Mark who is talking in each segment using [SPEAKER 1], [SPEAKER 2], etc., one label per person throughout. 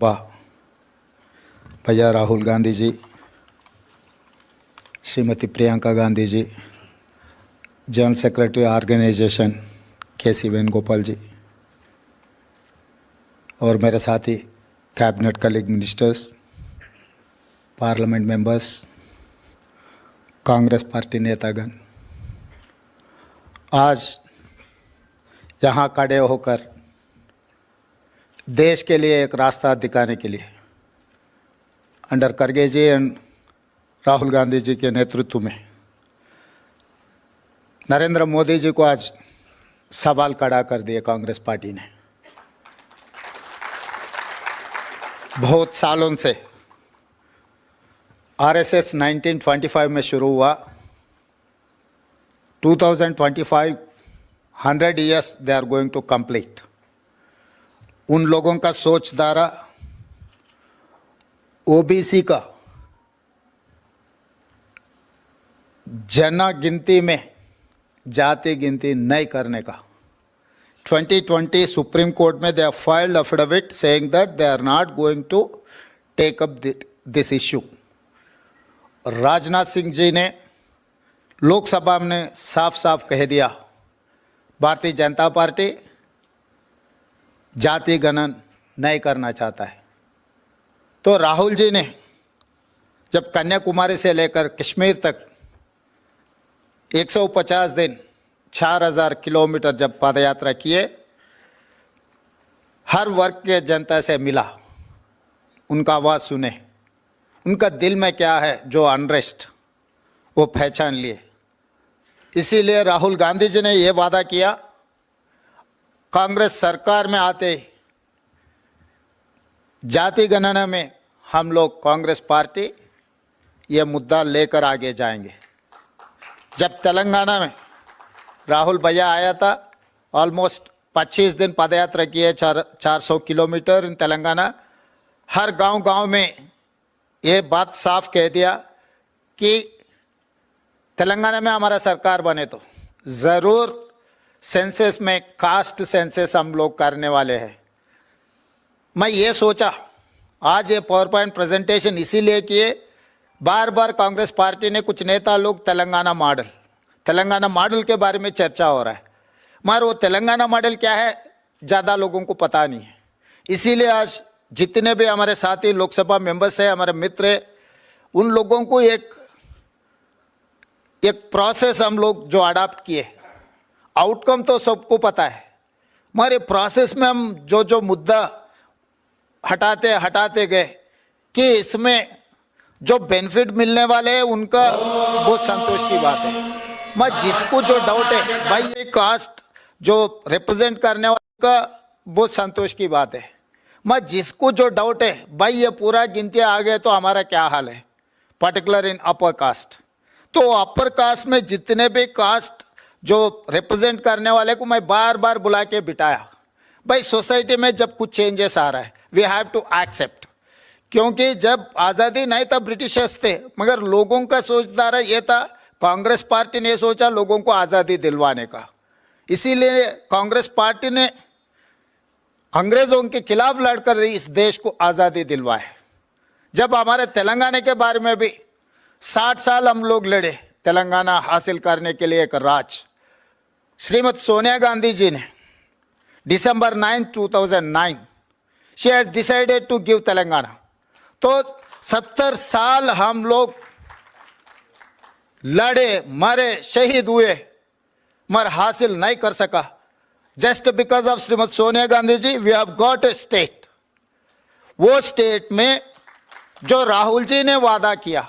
[SPEAKER 1] भैया Rahul Gandhi ji, Shrimati Priyanka Gandhi ji, general secretary organization K C. Venugopal ji और मेरे साथी cabinet colleague ministers, parliament members, Congress party नेतागण, आज यहाँ खड़े होकर देश के लिए एक रास्ता दिखाने के लिए अंडर खड़गे जी एंड राहुल गांधी जी के नेतृत्व में नरेंद्र मोदी जी को आज सवाल खड़ा कर दिए कांग्रेस पार्टी ने। बहुत सालों से आरएसएस 1925 में शुरू हुआ, 2025 100 years they are going to complete। उन लोगों का सोचधारा ओबीसी का जनगिनती में जाति गिनती नहीं करने का 2020 सुप्रीम कोर्ट में they have filed affidavit saying that they are not going to take up this issue. Rajnath Singh ji ने लोकसभा में साफ साफ कह दिया, भारतीय जनता पार्टी जाति गणन नहीं करना चाहता है। तो राहुल जी ने जब कन्याकुमारी से लेकर कश्मीर तक 150 दिन 4000 किलोमीटर जब पदयात्रा किए, हर वर्ग के जनता से मिला, उनका आवाज़ सुने, उनका दिल में क्या है जो अनरेस्ट वो पहचान लिए। इसीलिए राहुल गांधी जी ने ये वादा किया, कांग्रेस सरकार में आते जाति गणना में हम लोग कांग्रेस पार्टी ये मुद्दा लेकर आगे जाएंगे। जब तेलंगाना में राहुल भैया आया था, ऑलमोस्ट 25 दिन पदयात्रा किए, 400 किलोमीटर इन तेलंगाना। हर गांव में ये बात साफ कह दिया कि तेलंगाना में हमारा सरकार बने तो ज़रूर सेंसस में कास्ट सेंसस हम लोग करने वाले हैं। मैं ये सोचा आज ये पावर पॉइंट प्रेजेंटेशन इसीलिए किए, बार बार कांग्रेस पार्टी ने कुछ नेता लोग तेलंगाना मॉडल के बारे में चर्चा हो रहा है, मगर वो तेलंगाना मॉडल क्या है ज़्यादा लोगों को पता नहीं है। इसीलिए आज जितने भी हमारे साथी लोकसभा मेंबर्स हैं, हमारे मित्र हैं, उन लोगों को एक प्रोसेस हम लोग जो अडॉप्ट किए, आउटकम तो सबको पता है, मगर प्रोसेस में हम जो मुद्दा हटाते गए कि इसमें जो बेनिफिट मिलने वाले हैं उनका बहुत संतोष की बात है। मैं जिसको जो डाउट है भाई ये कास्ट जो रिप्रेजेंट करने वाले का बहुत संतोष की बात है। मैं जिसको जो डाउट है भाई ये पूरा गिनती आ गए तो हमारा क्या हाल है, पर्टिकुलर इन अपर कास्ट। तो अपर कास्ट में जितने भी कास्ट जो रिप्रेजेंट करने वाले को मैं बार बार बुला के बिठाया, भाई सोसाइटी में जब कुछ चेंजेस आ रहा है वी हैव टू एक्सेप्ट, क्योंकि जब आज़ादी नहीं तब ब्रिटिशर्स थे, मगर लोगों का सोचधारा ये था, कांग्रेस पार्टी ने सोचा लोगों को आज़ादी दिलवाने का। इसीलिए कांग्रेस पार्टी ने अंग्रेज़ों के खिलाफ लड़कर इस देश को आज़ादी दिलवाए। जब हमारे तेलंगाना के बारे में भी 60 साल हम लोग लड़े तेलंगाना हासिल करने के लिए एक राज, श्रीमती सोनिया गांधी जी ने December 9, 2009 she has decided to give Telangana. तो 70 साल हम लोग लड़े, मरे, शहीद हुए, मगर हासिल नहीं कर सका। Just because of Shrimati Sonia Gandhi ji we have got a state. वो स्टेट में जो राहुल जी ने वादा किया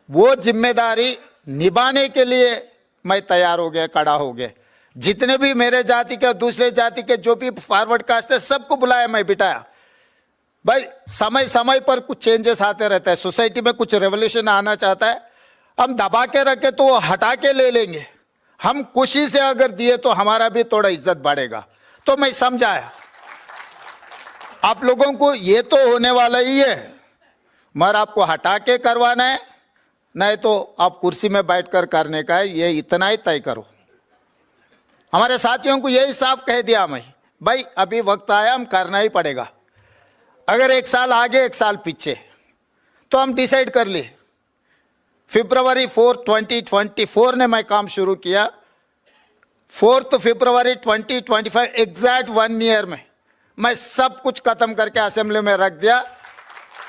[SPEAKER 1] वो जिम्मेदारी निभाने के लिए मैं तैयार हो गया, खड़ा हो गया। जितने भी मेरे जाति के दूसरे जाति के जो भी फॉरवर्ड कास्ट है सबको बुलाया, मैं बिठाया। भाई समय समय पर कुछ चेंजेस आते रहते हैं, सोसाइटी में कुछ रेवोल्यूशन आना चाहता है, हम दबा के रखे तो वो हटा के ले लेंगे, हम खुशी से अगर दिए तो हमारा भी थोड़ा इज्जत बढ़ेगा। तो मैं समझाया आप लोगों को ये तो होने वाला ही है, मगर आपको हटा के करवाना है, नहीं तो आप कुर्सी में बैठकर करने का है, ये इतना ही तय करो। हमारे साथियों को यही साफ कह दिया मैं, भाई अभी वक्त आया, हम करना ही पड़ेगा। अगर एक साल आगे एक साल पीछे, तो हम डिसाइड कर लिए फरवरी 4, 2024 ने मैं काम शुरू किया। 4 फरवरी 2025 एग्जैक्ट 1 ईयर में मैं सब कुछ खत्म करके असेंबली में रख दिया।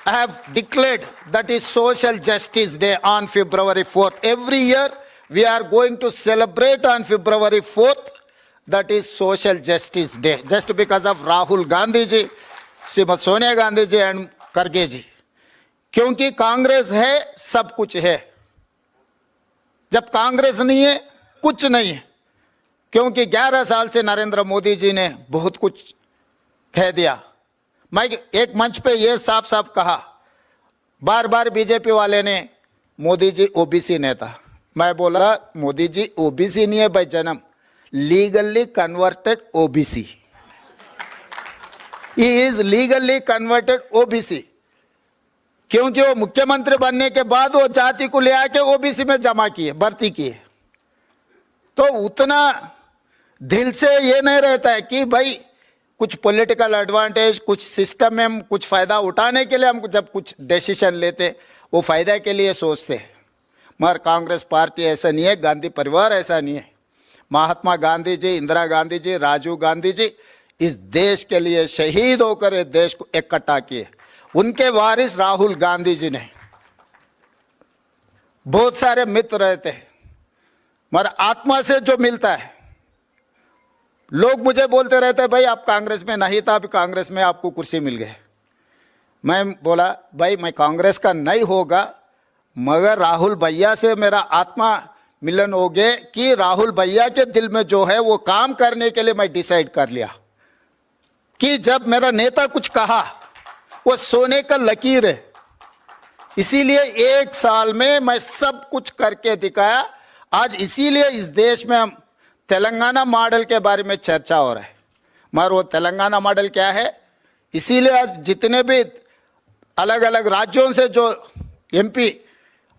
[SPEAKER 1] I have declared that is Social Justice Day on February 4th. Every year we are going to celebrate on February 4th. That is Social Justice Day. Just because of Rahul Gandhi ji, Shrimati Sonia Gandhi ji and खड़गे जी। क्योंकि कांग्रेस है सब कुछ है, जब कांग्रेस नहीं है कुछ नहीं है। क्योंकि 11 साल से नरेंद्र मोदी जी ने बहुत कुछ कह दिया। मैं एक मंच पे ये साफ साफ कहा, बार बार बीजेपी वाले ने मोदी जी ओबीसी नेता, मैं बोला मोदी जी ओबीसी नहीं है भाई जन्म, legally converted OBC, he is legally converted OBC. क्योंकि वो मुख्यमंत्री बनने के बाद वो जाति को ले आके ओबीसी में जमा किए, भर्ती किए। तो उतना दिल से ये नहीं रहता है कि भाई कुछ पॉलिटिकल एडवांटेज, कुछ सिस्टम में हम कुछ फायदा उठाने के लिए हम जब कुछ डिसीजन लेते वो फायदा के लिए सोचते। मगर कांग्रेस पार्टी ऐसा नहीं है, गांधी परिवार ऐसा नहीं है। महात्मा गांधी जी, इंदिरा गांधी जी, राजीव गांधी जी इस देश के लिए शहीद होकर इस देश को इकट्ठा किए। उनके वारिस राहुल गांधी जी ने बहुत सारे मित्र रहते हैं, मगर आत्मा से जो मिलता है, लोग मुझे बोलते रहते हैं भाई आप कांग्रेस में नहीं था, अभी कांग्रेस में आपको कुर्सी मिल गई। मैं बोला भाई मैं कांग्रेस का नहीं होगा, मगर राहुल भैया से मेरा आत्मा मिलन हो गए कि राहुल भैया के दिल में जो है वो काम करने के लिए मैं डिसाइड कर लिया कि जब मेरा नेता कुछ कहा वो सोने का लकीर है। इसीलिए 1 साल में मैं सब कुछ करके दिखाया। आज इसीलिए इस देश में हम तेलंगाना मॉडल के बारे में चर्चा हो रहा है, मगर वो तेलंगाना मॉडल क्या है, इसीलिए आज जितने भी अलग अलग राज्यों से जो एमपी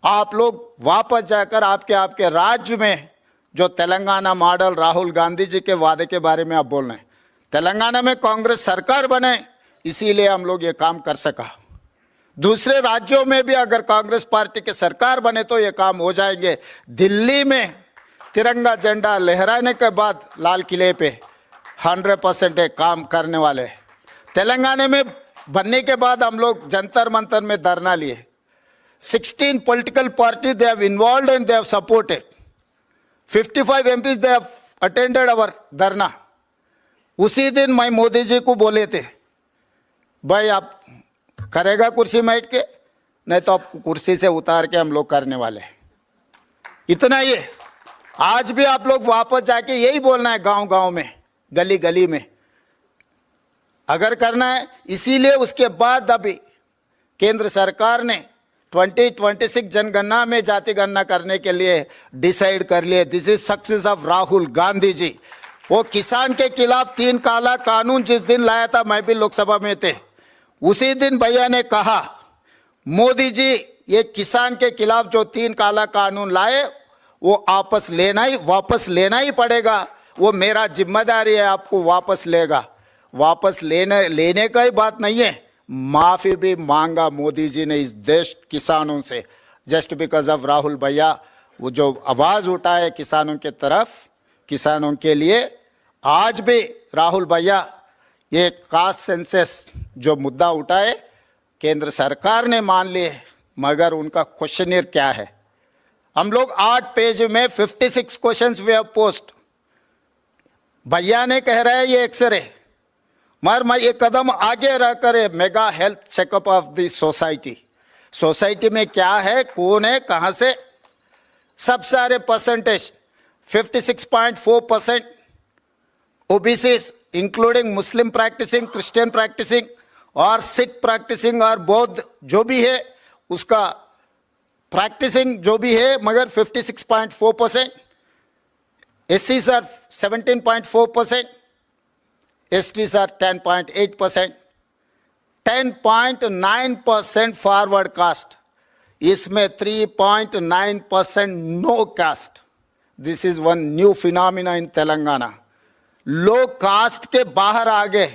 [SPEAKER 1] आप लोग वापस जाकर आपके राज्य में जो तेलंगाना मॉडल राहुल गांधी जी के वादे के बारे में आप बोल रहे हैं, तेलंगाना में कांग्रेस सरकार बने इसीलिए हम लोग ये काम कर सका। दूसरे राज्यों में भी अगर कांग्रेस पार्टी के सरकार बने तो ये काम हो जाएंगे। दिल्ली में तिरंगा झंडा लहराने के बाद लाल किले पे 100% काम करने वाले। तेलंगाना में बनने के बाद हम लोग जंतर मंतर में धरना लिए। 16 political party they have involved and they have supported. 55 MPs they have attended our धरना। उसी दिन मैं मोदी जी को बोले थे भाई आप करेगा कुर्सी में बैठ के, नहीं तो आपको कुर्सी से उतार के हम लोग करने वाले। इतना ही है। आज भी आप लोग वापस जाके यही बोलना है, गांव गांव में, गली गली में अगर करना है। इसीलिए उसके बाद अभी केंद्र सरकार ने 2026 जनगणना में जाति गणना करने के लिए डिसाइड कर लिए। This is success of Rahul Gandhi ji. वो किसान के खिलाफ 3 काला कानून जिस दिन लाया था, मैं भी लोकसभा में थे, उसी दिन भैया ने कहा मोदी जी ये किसान के खिलाफ जो 3 काला कानून लाए वो वापस लेना ही पड़ेगा। वो मेरा जिम्मेदारी है, आपको वापस लेगा। वापस लेने का ही बात नहीं है, माफी भी मांगा मोदी जी ने इस देश किसानों से। जस्ट बिकॉज ऑफ राहुल भैया वो जो आवाज उठाए किसानों के तरफ, किसानों के लिए, आज भी राहुल भैया ये कास्ट सेंसस जो मुद्दा उठाए केंद्र सरकार ने मान लिए, मगर उनका क्वेश्चनियर क्या है। हम लोग 8 पेज में 56 क्वेश्चंस वी हैव पोस्ट। भैया ने कह रहा है ये एक्सरे, मगर मैं ये कदम आगे रहकर mega health checkup of the society में क्या है, कौन है, कहां से, सब सारे परसेंटेज 56.4% ओबीसीज इंक्लूडिंग मुस्लिम प्रैक्टिसिंग, क्रिश्चियन प्रैक्टिसिंग और सिख प्रैक्टिसिंग और बौद्ध जो भी है उसका प्रैक्टिसिंग जो भी है, मगर 56.4%। एससीज are 17.4%, STs are 10.8%, 10.9% forward caste, इसमें 3.9% no caste. This is one new phenomena in Telangana. लोग कास्ट के बाहर आ गए।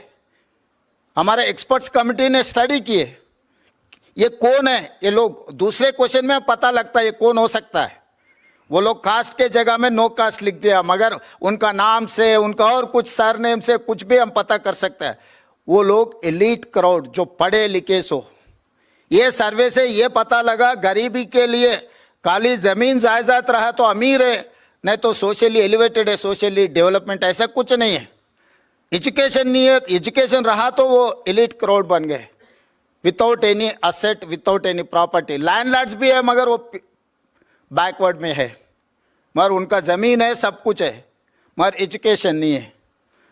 [SPEAKER 1] हमारे एक्सपर्ट्स कमेटी ने स्टडी किए, ये कौन है ये लोग। दूसरे क्वेश्चन में पता लगता है ये कौन हो सकता है। वो लोग कास्ट के जगह में नो कास्ट लिख दिया, मगर उनका नाम से, उनका और कुछ सरनेम से कुछ भी हम पता कर सकते हैं। वो लोग एलीट क्राउड जो पढ़े लिखे सो, ये सर्वे से ये पता लगा गरीबी के लिए खाली जमीन जायदाद रहा तो अमीर है, नहीं तो सोशली एलिवेटेड है, सोशली डेवलपमेंट, ऐसा कुछ नहीं है। एजुकेशन नहीं है, एजुकेशन रहा तो वो एलीट क्राउड बन गए, without any asset, without any property. Landlords भी है मगर वो बैकवर्ड में है, मगर उनका ज़मीन है, सब कुछ है, मगर एजुकेशन नहीं है।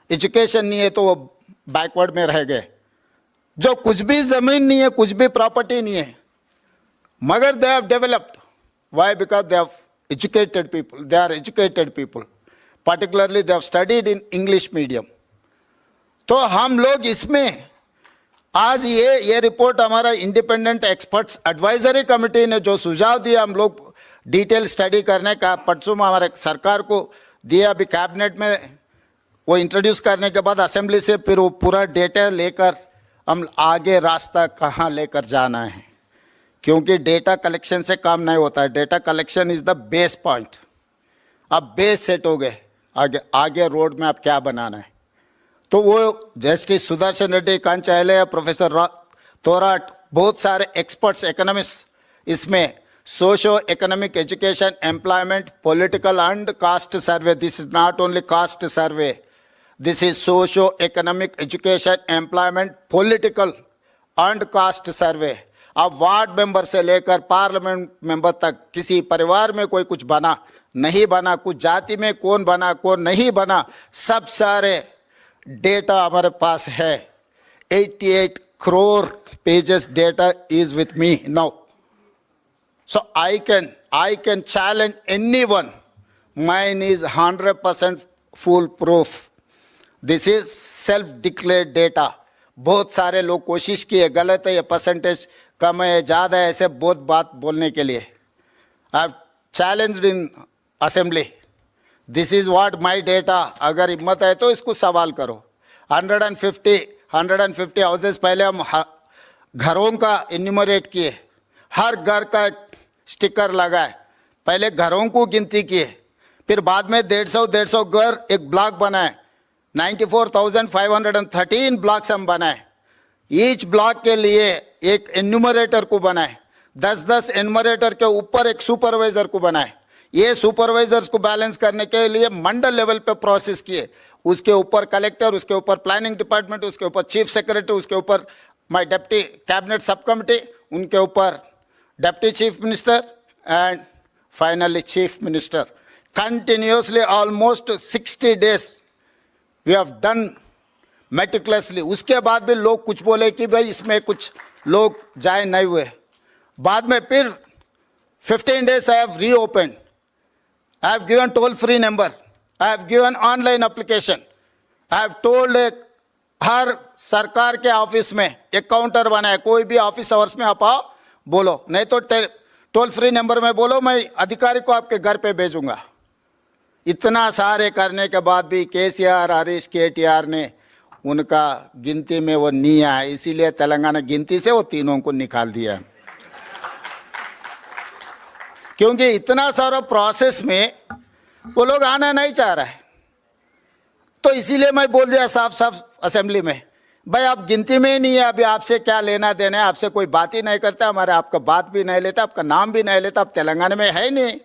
[SPEAKER 1] एजुकेशन नहीं है तो वो बैकवर्ड में रह गए। जो कुछ भी ज़मीन नहीं है, कुछ भी प्रॉपर्टी नहीं है, मगर they have developed. Why? Because they have educated people, they are educated people, particularly they have studied in English medium. तो हम लोग इसमें आज ये रिपोर्ट हमारा इंडिपेंडेंट एक्सपर्ट्स एडवाइजरी कमेटी ने जो सुझाव दिया, हम लोग डिटेल स्टडी करने का परसों में हमारे सरकार को दिया, अभी कैबिनेट में वो इंट्रोड्यूस करने के बाद असेंबली से फिर वो पूरा डेटा लेकर हम आगे रास्ता कहाँ लेकर जाना है, क्योंकि डेटा कलेक्शन से काम नहीं होता है। Data collection is the base point. अब बेस सेट हो गए, आगे रोड में अब क्या बनाना है। तो वो जस्टिस सुदर्शन रेड्डी, कंचायले, प्रोफेसर तोराट, बहुत सारे एक्सपर्ट्स, इकोनॉमिस्ट इसमें socio economic, education, employment, political and cast survey. This is not only cast survey, this is socio economic, education, employment, political and cast सर्वे। अब वार्ड मेंबर से लेकर पार्लियामेंट मेंबर तक किसी परिवार में कोई कुछ बना नहीं बना, कुछ जाति में कौन बना कौन नहीं बना, सब सारे डेटा हमारे पास है। 88 crore pages data is with me now. So I can challenge anyone. Mine is 100% foolproof. This is self-declared data. बहुत सारे लोग कोशिश किए, गलत है, ये परसेंटेज कम है, ज़्यादा है, ऐसे बहुत बात बोलने के लिए। I have challenged in assembly. This is what my data. अगर हिम्मत है तो इसको सवाल करो। 150 हाउसेज पहले हम घरों का इन्यूमरेट किए, हर घर का एक स्टिकर लगाए, पहले घरों को गिनती किए, फिर बाद में 150 घर एक ब्लॉक बनाए। 94,513 ब्लॉक्स हम बनाए। ईच ब्लॉक के लिए एक एन्यूमरेटर को बनाए, 10-10 एन्यूमरेटर के ऊपर एक सुपरवाइजर को बनाए। ये सुपरवाइजर्स को बैलेंस करने के लिए मंडल लेवल पे प्रोसेस किए, उसके ऊपर कलेक्टर, उसके ऊपर प्लानिंग डिपार्टमेंट, उसके ऊपर चीफ सेक्रेटरी, उसके ऊपर my deputy cabinet sub committee, उनके ऊपर deputy chief minister and finally chief minister. Continuously almost 60 days we have done meticulously. उसके बाद भी लोग कुछ बोले कि भाई इसमें कुछ लोग जाए नहीं हुए। बाद में फिर 15 days I have reopened. I have given toll-free number. I have given online application. I have told हर सरकार के ऑफिस में एक काउंटर बनाए, कोई भी ऑफिस आवर्स में आप आओ बोलो, नहीं तो टोल फ्री नंबर में बोलो, मैं अधिकारी को आपके घर पे भेजूंगा। इतना सारे करने के बाद भी केसीआर, हरीश, केटीआर ने उनका गिनती में वो नहीं आया, इसीलिए तेलंगाना गिनती से वो तीनों को निकाल दिया। क्योंकि इतना सारा प्रोसेस में वो लोग आना नहीं चाह रहा है, तो इसीलिए मैं बोल दिया साफ साफ असेंबली में, भाई आप गिनती में ही नहीं है, अभी आपसे क्या लेना देना है, आपसे कोई बात ही नहीं करता, हमारे आपका बात भी नहीं लेता, आपका नाम भी नहीं लेता, आप तेलंगाना में है ही नहीं।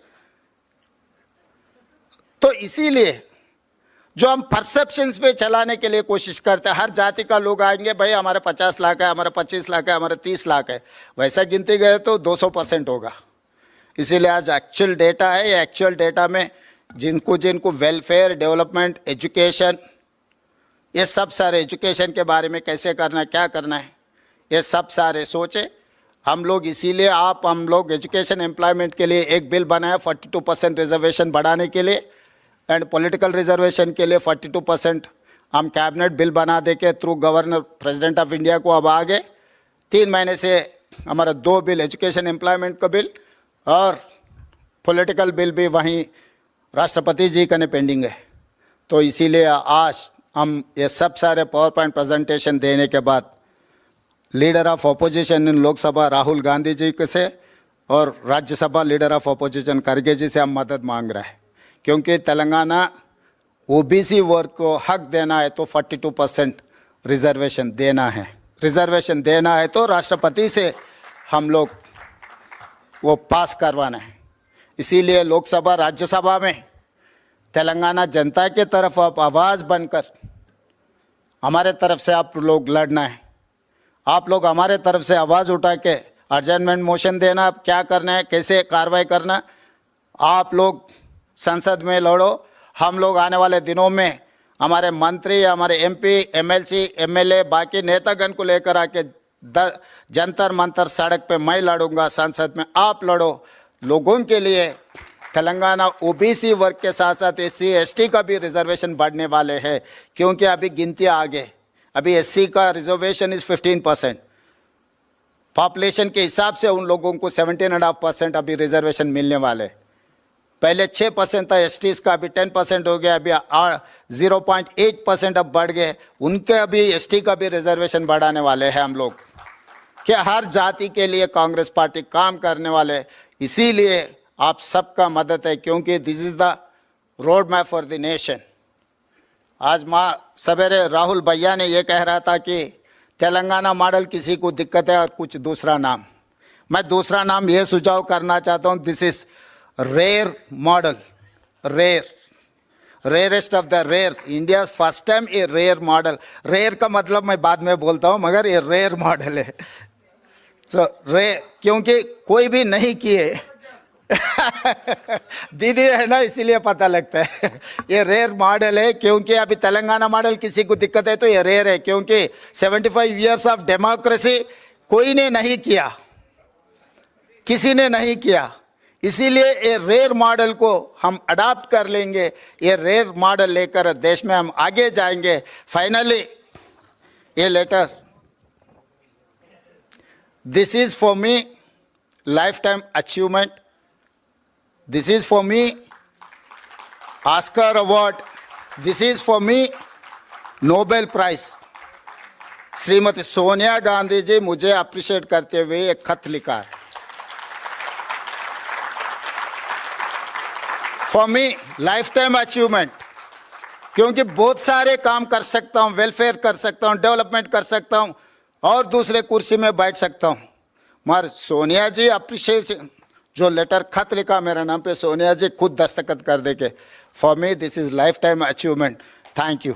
[SPEAKER 1] तो इसीलिए जो हम परसेप्शंस पे चलाने के लिए कोशिश करते हैं, हर जाति का लोग आएंगे, भाई हमारे 50 लाख है, हमारे 25 लाख है, हमारे 30 लाख है, वैसा गिनती गए तो 200% होगा। इसीलिए आज एक्चुअल डेटा है, ये एक्चुअल डेटा में जिनको जिनको वेलफेयर, डेवलपमेंट, एजुकेशन, ये सब सारे एजुकेशन के बारे में कैसे करना है, क्या करना है, ये सब सारे सोचे हम लोग। इसीलिए हम लोग एजुकेशन एम्प्लॉयमेंट के लिए एक बिल बनाया 42% रिजर्वेशन बढ़ाने के लिए, एंड पॉलिटिकल रिजर्वेशन के लिए 42% हम कैबिनेट बिल बना दे के through governor president of India को अब आगे 3 महीने से हमारा 2 बिल, एजुकेशन एम्प्लॉयमेंट का बिल और पॉलिटिकल बिल भी वहीं राष्ट्रपति जी का ने पेंडिंग है। तो इसीलिए आज हम ये सब सारे पावर पॉइंट प्रेजेंटेशन देने के बाद leader of opposition in Lok Sabha Rahul Gandhi ji से और राज्यसभा लीडर ऑफ अपोजिशन खड़गे जी से हम मदद मांग रहे हैं, क्योंकि तेलंगाना ओबीसी वर्ग को हक देना है तो 42% रिजर्वेशन देना है। रिजर्वेशन देना है तो राष्ट्रपति से हम लोग वो पास करवाना है। इसीलिए लोकसभा राज्यसभा में तेलंगाना जनता के तरफ आप आवाज़ बनकर हमारे तरफ से आप लोग लड़ना है। आप लोग हमारे तरफ से आवाज़ उठा के अर्जेंटमेंट मोशन देना, क्या करना है, कैसे कार्रवाई करना, आप लोग संसद में लड़ो। हम लोग आने वाले दिनों में हमारे मंत्री, हमारे एमपी, एमएलसी, एमएलए, बाकी नेतागण को लेकर आके जंतर मंतर सड़क पे मैं लड़ूंगा, संसद में आप लड़ो। लोगों के लिए तेलंगाना ओबीसी वर्ग के साथ साथ एससी एसटी का भी रिजर्वेशन बढ़ने वाले हैं, क्योंकि अभी गिनतियाँ आगे, अभी एससी का रिजर्वेशन इज 15%, पॉपुलेशन के हिसाब से उन लोगों को 17.5% अभी रिजर्वेशन मिलने वाले। पहले 6% था एसटीज का, अभी 10% हो गया, अभी 0.8% अब बढ़ गए। उनके अभी एसटी का भी रिजर्वेशन बढ़ाने वाले हैं हम लोग, कि हर जाति के लिए कांग्रेस पार्टी काम करने वाले। इसीलिए आप सबका मदद है, क्योंकि this is the road map for the nation. आज सवेरे राहुल भैया ने ये कह रहा था कि तेलंगाना मॉडल किसी को दिक्कत है और कुछ दूसरा नाम। मैं दूसरा नाम ये सुझाव करना चाहता हूँ, this is rare model, rarest of the rare, India first time a rare model. Rare का मतलब मैं बाद में बोलता हूँ, मगर ये रेयर मॉडल है। तो रेयर क्योंकि कोई भी नहीं किए दीदी है ना, इसीलिए पता लगता है। ये रेयर मॉडल है, क्योंकि अभी तेलंगाना मॉडल किसी को दिक्कत है तो ये रेयर है, क्योंकि 75 इयर्स ऑफ डेमोक्रेसी कोई ने नहीं किया, किसी ने नहीं किया। इसीलिए ये रेयर मॉडल को हम अडॉप्ट कर लेंगे। ये रेयर मॉडल लेकर देश में हम आगे जाएंगे। फाइनली ये letter, this is for me life time achievement, this is for me Oscar award, this is for me Nobel Prize। Shrimati Sonia Gandhi ji मुझे अप्रिशिएट करते हुए एक खत लिखा है। For me life time achievement, क्योंकि बहुत सारे काम कर सकता हूँ, वेलफेयर कर सकता हूँ, डेवलपमेंट कर सकता हूँ और दूसरे कुर्सी में बैठ सकता हूँ, मगर सोनिया जी अप्रिशिएशन जो लेटर खत लिखा मेरा नाम पे, सोनिया जी खुद दस्तखत कर दे के, for me this is life time achievement. Thank you.